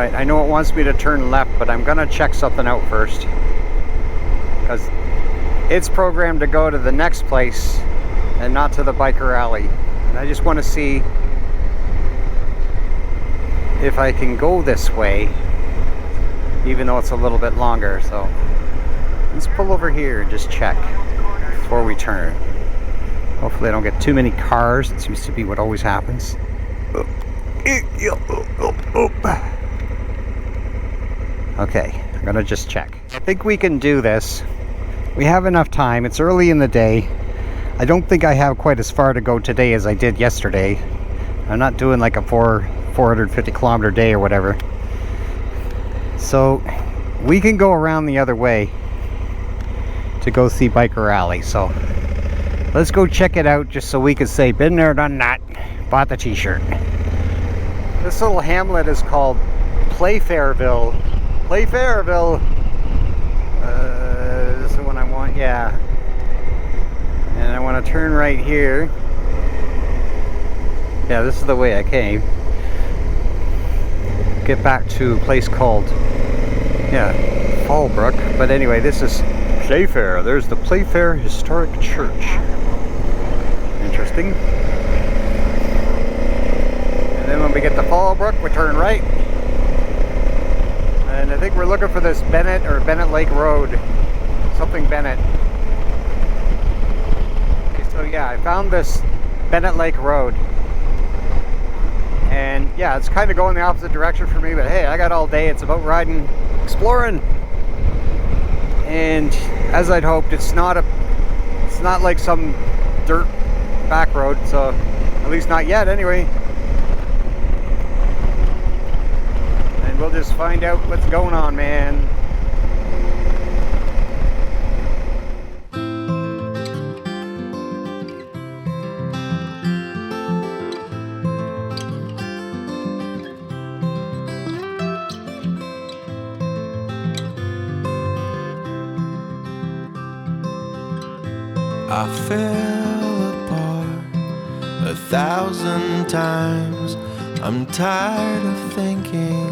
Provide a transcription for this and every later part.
Alright, I know it wants me to turn left, but I'm gonna check something out first. Because it's programmed to go to the next place and not to the biker alley. And I just want to see if I can go this way, even though it's a little bit longer. So let's pull over here and just check before we turn. Hopefully I don't get too many cars. It seems to be what always happens. Okay, I'm gonna just check. I think we can do this. We have enough time. It's early in the day. I don't think I have quite as far to go today as I did yesterday. I'm not doing like a 450 kilometer day or whatever. So we can go around the other way to go see Biker Alley. So let's go check it out just so we can say, been there, done that, bought the t-shirt. This little hamlet is called Playfairville. Playfairville. This is the one I want, yeah. And I want to turn right here. Yeah, this is the way I came. Get back to a place called, yeah, Fallbrook. But anyway, this is Playfair. There's the Playfair Historic Church. Interesting. And then when we get to Fallbrook, we turn right. And I think we're looking for this Bennett Lake Road. Something Bennett. Okay, so yeah, I found this Bennett Lake Road. And yeah, it's kind of going the opposite direction for me, but hey, I got all day. It's about riding, exploring. And as I'd hoped, it's not like some dirt back road, so at least not yet anyway. And we'll just find out what's going on, man. I fell apart 1,000 times. I'm tired of thinking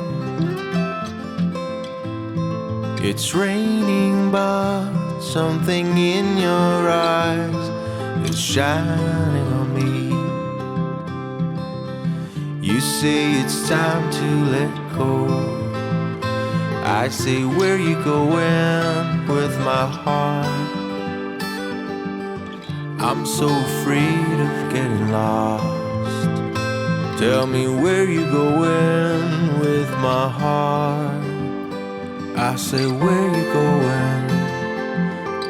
it's raining, but something in your eyes is shining on me. You say it's time to let go. I say, where you going with my heart? I'm so afraid of getting lost. Tell me where you going with my heart. I say, where you going?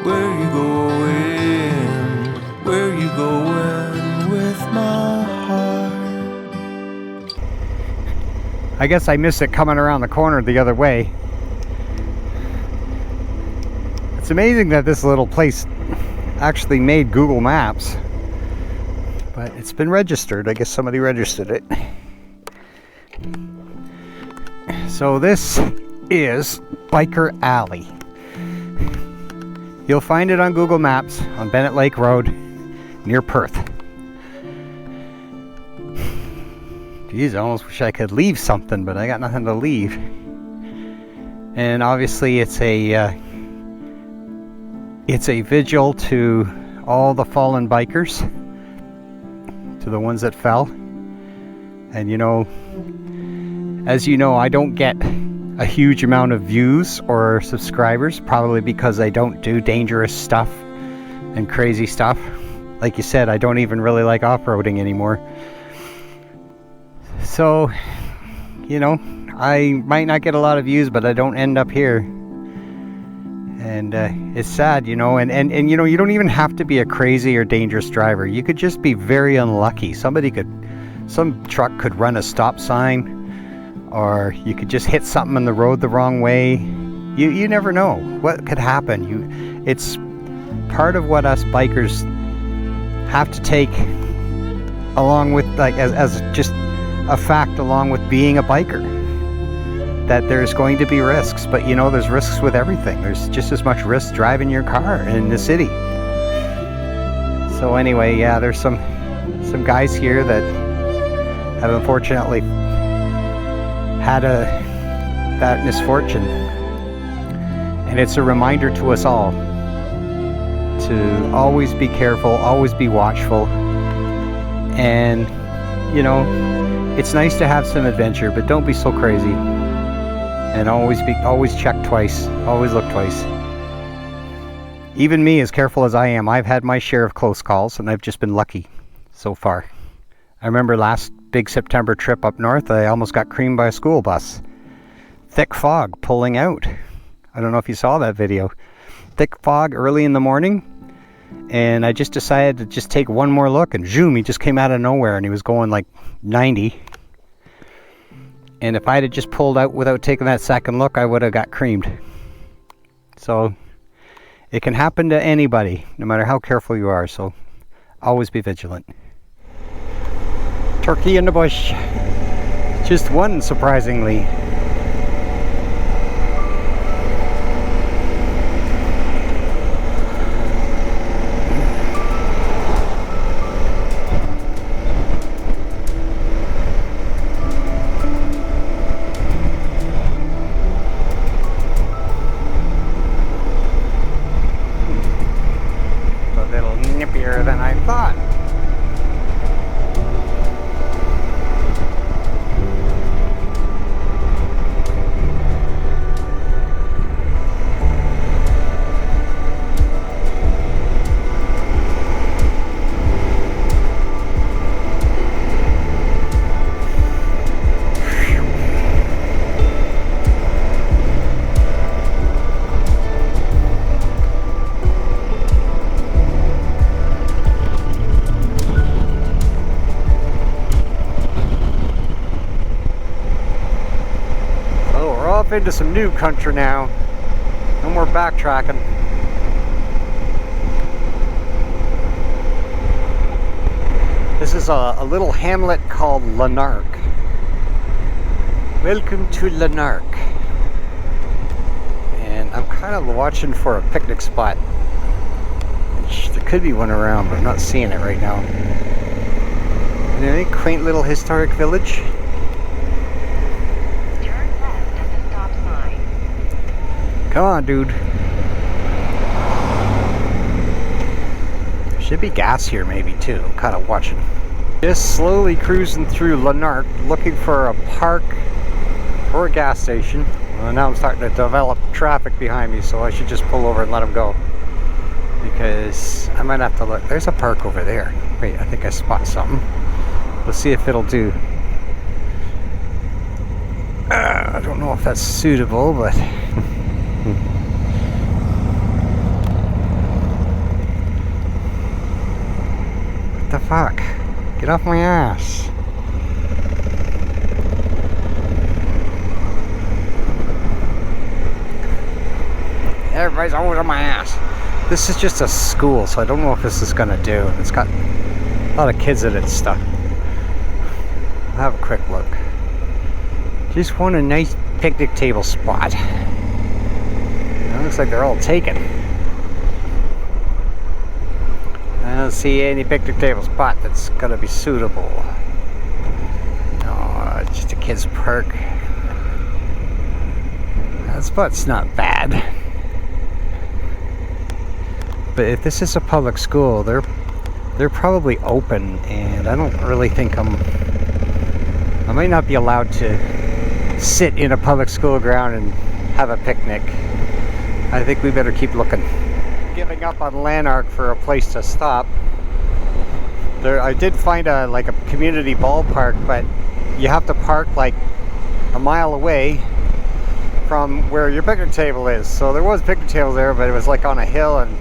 Where you going? Where you going with my heart? I guess I missed it coming around the corner the other way. It's amazing that this little place actually made Google Maps, but it's been registered. I guess somebody registered it. So this is Biker Alley. You'll find it on Google Maps on Bennett Lake Road near Perth. Geez, I almost wish I could leave something, but I got nothing to leave. And obviously it's a vigil to all the fallen bikers, to the ones that fell. And you know, as you know, I don't get a huge amount of views or subscribers, probably because I don't do dangerous stuff and crazy stuff. Like you said, I don't even really like off-roading anymore. So, you know, I might not get a lot of views, but I don't end up here. And it's sad, you know, and you know, you don't even have to be a crazy or dangerous driver. You could just be very unlucky. Some truck could run a stop sign, or you could just hit something in the road the wrong way. You never know what could happen. It's part of what us bikers have to take along with, like, as just a fact along with being a biker. That there's going to be risks, but you know, there's risks with everything. There's just as much risk driving your car in the city. So anyway, yeah, there's some guys here that have unfortunately had that misfortune. And it's a reminder to us all to always be careful, always be watchful. And, you know, it's nice to have some adventure, but don't be so crazy. And always check twice, always look twice. Even me, as careful as I am, I've had my share of close calls, and I've just been lucky so far. I remember last big September trip up north, I almost got creamed by a school bus. Thick fog pulling out. I don't know if you saw that video. Thick fog early in the morning, and I just decided to just take one more look, and zoom, he just came out of nowhere, and he was going like 90. And if I had just pulled out without taking that second look, I would have got creamed. So it can happen to anybody, no matter how careful you are, so always be vigilant. Turkey in the bush. Just one, surprisingly. Than I thought. Into some new country now. No more backtracking. This is a little hamlet called Lanark. Welcome to Lanark. And I'm kind of watching for a picnic spot. There could be one around, but I'm not seeing it right now. And a quaint little historic village. Come on, dude. Should be gas here maybe too. I'm kind of watching. Just slowly cruising through Lanark looking for a park or a gas station. Well, now I'm starting to develop traffic behind me, so I should just pull over and let them go. Because I might have to look. There's a park over there. Wait, I think I spot something. Let's see if it'll do. I don't know if that's suitable, but... What the fuck? Get off my ass. Everybody's always on my ass. This is just a school, so I don't know if this is gonna do. It's got a lot of kids in it and stuff. I'll have a quick look. Just want a nice picnic table spot. It looks like they're all taken. I don't see any picnic table spot that's gonna be suitable. No, it's just a kid's park. That spot's not bad. But if this is a public school, they're probably open, and I don't really think I might not be allowed to sit in a public school ground and have a picnic. I think we better keep looking. Giving up on Lanark for a place to stop. I did find a community ballpark, but you have to park like a mile away from where your picnic table is. So there was a picnic table there, but it was like on a hill, and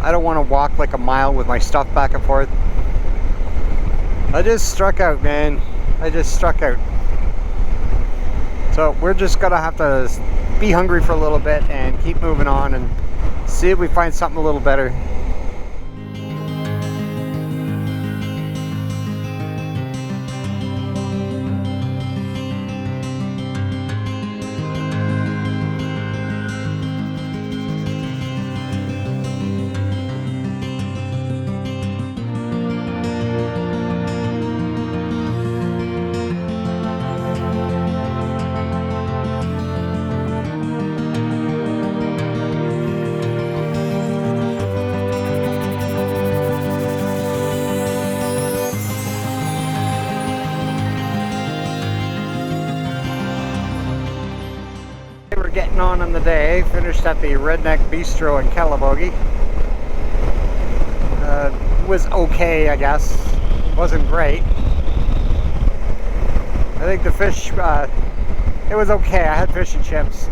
I don't want to walk like a mile with my stuff back and forth. I just struck out, man. I just struck out. So we're just gonna have to be hungry for a little bit and keep moving on and see if we find something a little better. getting on in the day. Finished at the Redneck Bistro in Calabogie. Was okay, I guess. Wasn't great. I think the fish, it was okay. I had fish and chips.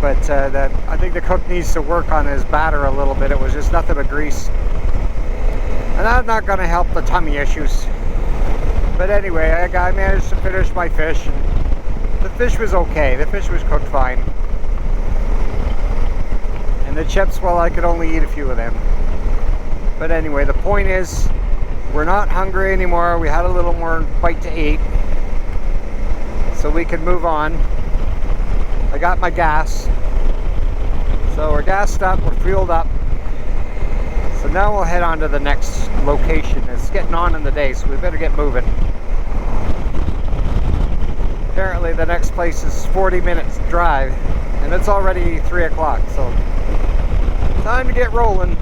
But I think the cook needs to work on his batter a little bit. It was just nothing but grease. And that's not going to help the tummy issues. But anyway, I managed to finish my fish. And the fish was okay. The fish was cooked fine. And the chips, well, I could only eat a few of them. But anyway, the point is, we're not hungry anymore. We had a little more bite to eat. So we can move on. I got my gas. So we're gassed up, we're fueled up. So now we'll head on to the next location. It's getting on in the day, so we better get moving. Apparently the next place is 40 minutes drive, and it's already 3 o'clock, so time to get rolling.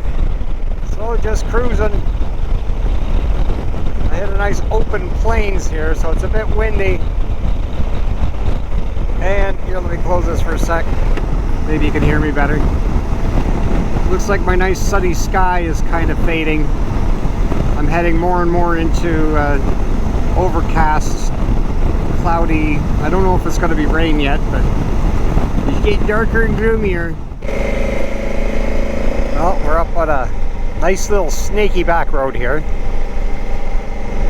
So just cruising. I hit a nice open plains here, so it's a bit windy. And here, let me close this for a sec. Maybe you can hear me better. Looks like my nice sunny sky is kind of fading. I'm heading more and more into overcast, cloudy. I don't know if it's going to be rain yet, but it's getting darker and gloomier. Well, we're up on a nice little snaky back road here.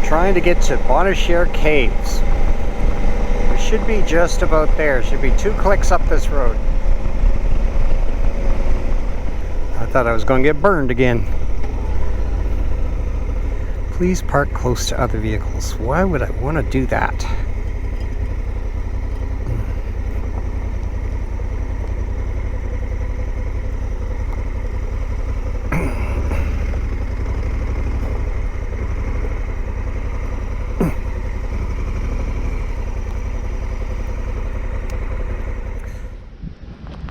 Trying to get to Bonnechere Caves. We should be just about there. Should be 2 clicks up this road. I thought I was going to get burned again. Please park close to other vehicles. Why would I want to do that?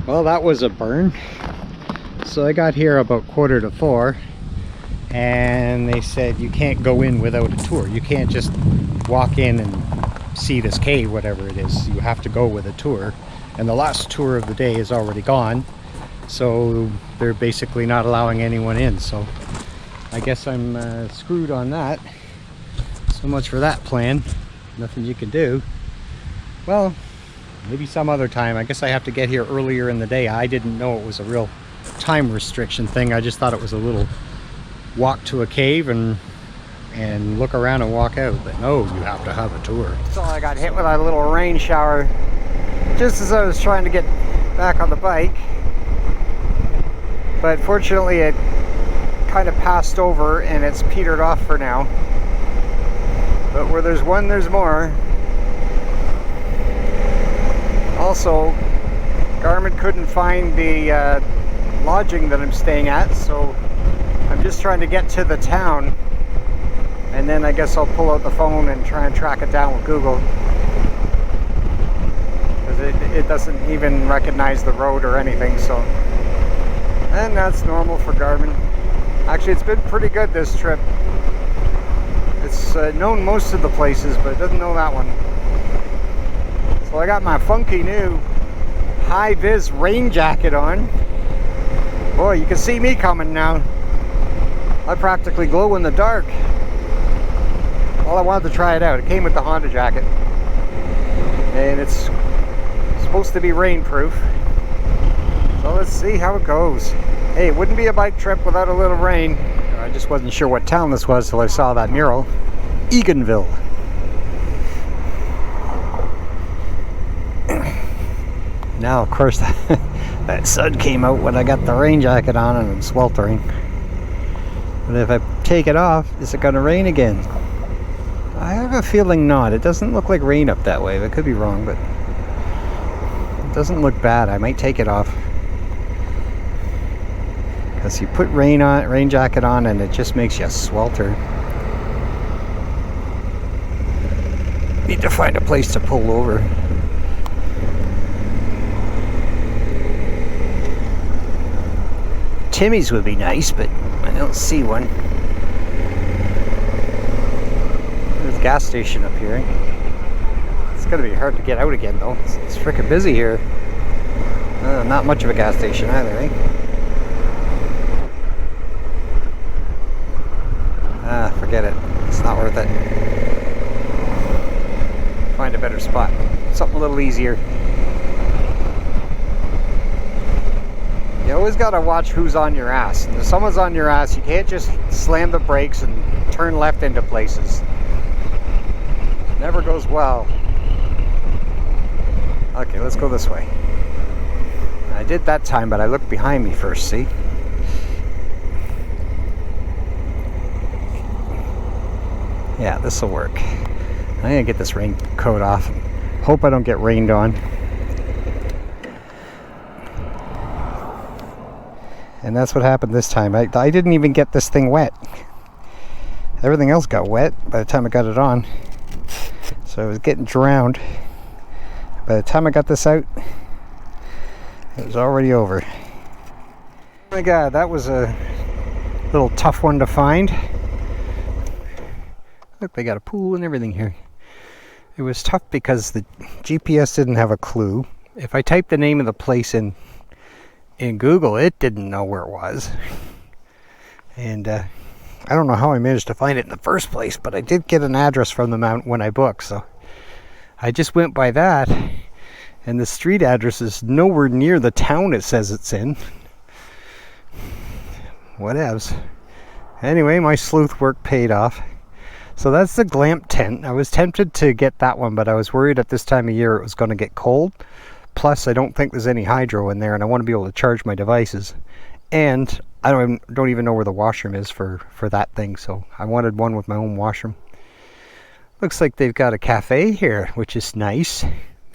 Well, that was a burn. So I got here about 3:45, and they said you can't go in without a tour. You can't just walk in and see this cave, whatever it is. You have to go with a tour. And the last tour of the day is already gone. So they're basically not allowing anyone in. So I guess I'm screwed on that. So much for that plan. Nothing you can do. Well, maybe some other time. I guess I have to get here earlier in the day. I didn't know it was a real time restriction thing. I just thought it was a little walk to a cave and look around and walk out. But no, you have to have a tour. So I got hit with a little rain shower just as I was trying to get back on the bike. But fortunately it kind of passed over and it's petered off for now. But where there's one, there's more. Also, Garmin couldn't find the lodging that I'm staying at, so I'm just trying to get to the town, and then I guess I'll pull out the phone and try and track it down with Google, because it doesn't even recognize the road or anything. So, and that's normal for Garmin. Actually, it's been pretty good this trip. It's known most of the places, but it doesn't know that one. So I got my funky new high-vis rain jacket on. Boy, you can see me coming now. I practically glow in the dark. Well, I wanted to try it out. It came with the Honda jacket. And it's supposed to be rainproof. So let's see how it goes. Hey, it wouldn't be a bike trip without a little rain. I just wasn't sure what town this was till I saw that mural. Eganville. Now, of course, that sun came out when I got the rain jacket on and I'm sweltering. But if I take it off, is it going to rain again? I have a feeling not. It doesn't look like rain up that way. I could be wrong, but it doesn't look bad. I might take it off. Because you put rain jacket on and it just makes you swelter. Need to find a place to pull over. Timmy's would be nice, but I don't see one. There's a gas station up here. It's gonna be hard to get out again though. It's freaking busy here. Not much of a gas station either, eh? Forget it. It's not worth it. Find a better spot. Something a little easier. You always gotta watch who's on your ass. And if someone's on your ass, you can't just slam the brakes and turn left into places. Never goes well. Okay, let's go this way. I did that time, but I looked behind me first, see? Yeah, this will work. I'm gonna get this raincoat off. Hope I don't get rained on. And that's what happened this time. I didn't even get this thing wet. Everything else got wet by the time I got it on. So I was getting drowned. By the time I got this out, it was already over. Oh my god, that was a little tough one to find. Look, they got a pool and everything here. It was tough because the GPS didn't have a clue. If I typed the name of the place in Google, it didn't know where it was. And I don't know how I managed to find it in the first place, but I did get an address from the mount when I booked, so I just went by that, and the street address is nowhere near the town it says it's in. Whatevs. Anyway, my sleuth work paid off. So that's the glamp tent. I was tempted to get that one, but I was worried at this time of year it was going to get cold. Plus, I don't think there's any hydro in there, and I want to be able to charge my devices. And I don't even know where the washroom is for that thing, so I wanted one with my own washroom. Looks like they've got a cafe here, which is nice.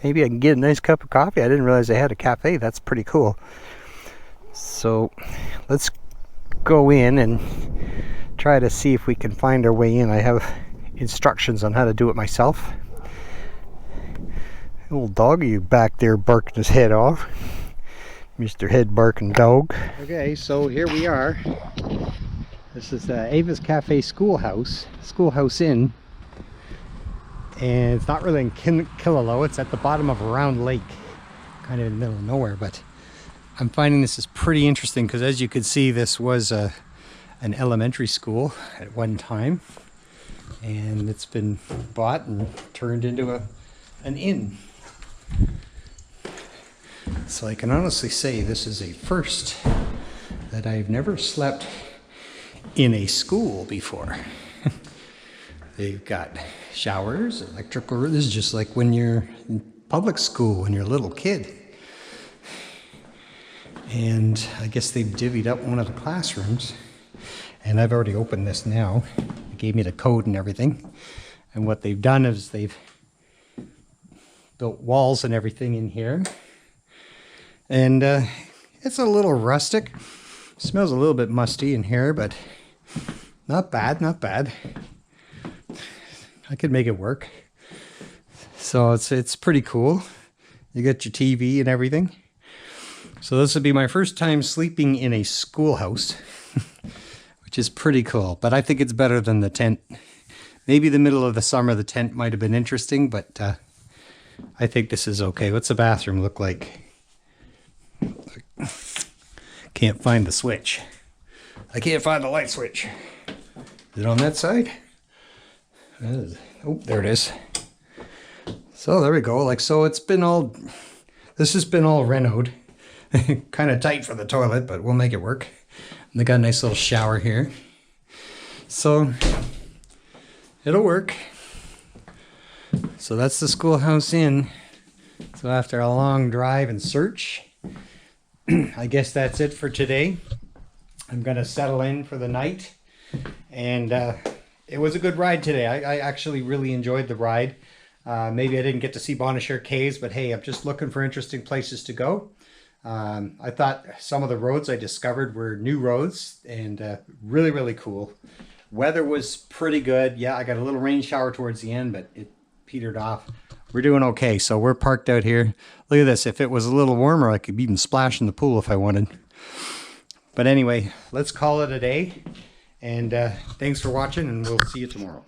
Maybe I can get a nice cup of coffee. I didn't realize they had a cafe. That's pretty cool. So let's go in and try to see if we can find our way in. I have instructions on how to do it myself. Little doggy back there barking his head off. Mr. Head Barking Dog. Okay, so here we are. This is Ava's Cafe Schoolhouse Inn. And it's not really in Killaloe, it's at the bottom of a round lake. Kind of in the middle of nowhere, but I'm finding this is pretty interesting because as you can see, this was an elementary school at one time. And it's been bought and turned into an inn. So I can honestly say this is a first, that I've never slept in a school before. They've got showers, electrical. This is just like when you're in public school when you're a little kid. And I guess they've divvied up one of the classrooms. And I've already opened this now. They gave me the code and everything. And what they've done is they've built walls and everything in here. And it's a little rustic. Smells a little bit musty in here, but not bad, not bad. I could make it work. So it's pretty cool. You got your TV and everything. So this would be my first time sleeping in a schoolhouse, which is pretty cool. But I think it's better than the tent. Maybe the middle of the summer the tent might have been interesting, but I think this is okay. What's the bathroom look like? Can't find the switch. I can't find the light switch. Is it on that side? Oh, there it is. So there we go. Like so, it's been all. This has been all renoed. Kind of tight for the toilet, but we'll make it work. And they got a nice little shower here. So it'll work. So that's the Schoolhouse Inn. So after a long drive and search, I guess that's it for today. I'm going to settle in for the night. And it was a good ride today. I actually really enjoyed the ride. Maybe I didn't get to see Bonnechere Caves, but hey, I'm just looking for interesting places to go. I thought some of the roads I discovered were new roads and really, really cool. Weather was pretty good. Yeah, I got a little rain shower towards the end, but it petered off. We're doing okay. So we're parked out here. Look at this. If it was a little warmer, I could even splash in the pool if I wanted. But anyway, let's call it a day. And thanks for watching, and we'll see you tomorrow.